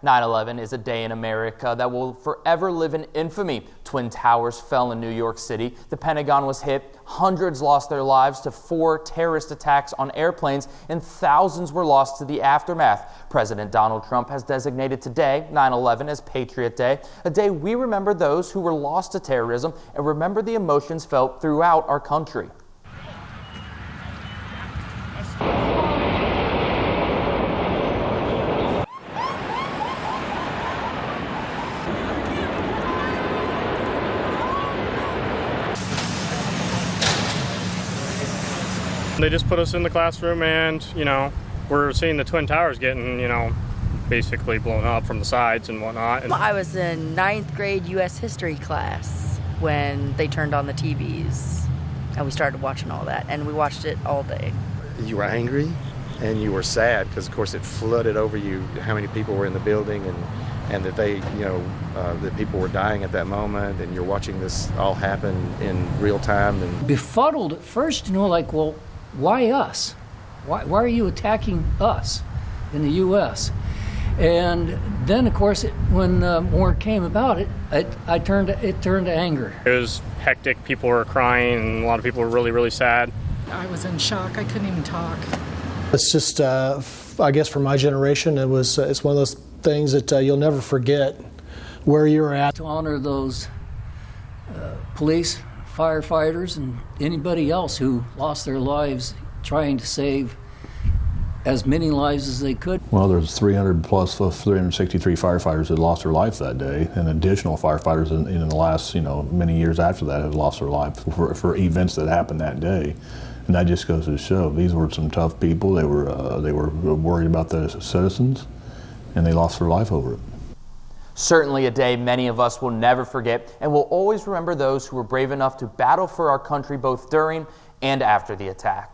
9/11 is a day in America that will forever live in infamy. Twin Towers fell in New York City. The Pentagon was hit. Hundreds lost their lives to 4 terrorist attacks on airplanes, and thousands were lost to the aftermath. President Donald Trump has designated today, 9/11, as Patriot Day, a day we remember those who were lost to terrorism and remember the emotions felt throughout our country. They just put us in the classroom and, we're seeing the Twin Towers getting, basically blown up from the sides and whatnot. I was in 9th grade U.S. history class when they turned on the TVs and we started watching all that, and we watched it all day. You were angry and you were sad because, of course, it flooded over you how many people were in the building and that they, that people were dying at that moment, and you're watching this all happen in real time. And befuddled at first, well, why us? Why are you attacking us in the U.S.? And then, of course, when more came about it turned to anger. It was hectic. People were crying, and a lot of people were really, really sad. I was in shock. I couldn't even talk. It's just, I guess, for my generation, it's one of those things that you'll never forget where you're at. To honor those police, firefighters, and anybody else who lost their lives trying to save as many lives as they could. Well, there's 300 plus 363 firefighters that lost their life that day, and additional firefighters in the last, many years after that have lost their life for events that happened that day. And that just goes to show these were some tough people. They were worried about the citizens, and they lost their life over it. Certainly a day many of us will never forget, and will always remember those who were brave enough to battle for our country both during and after the attacks.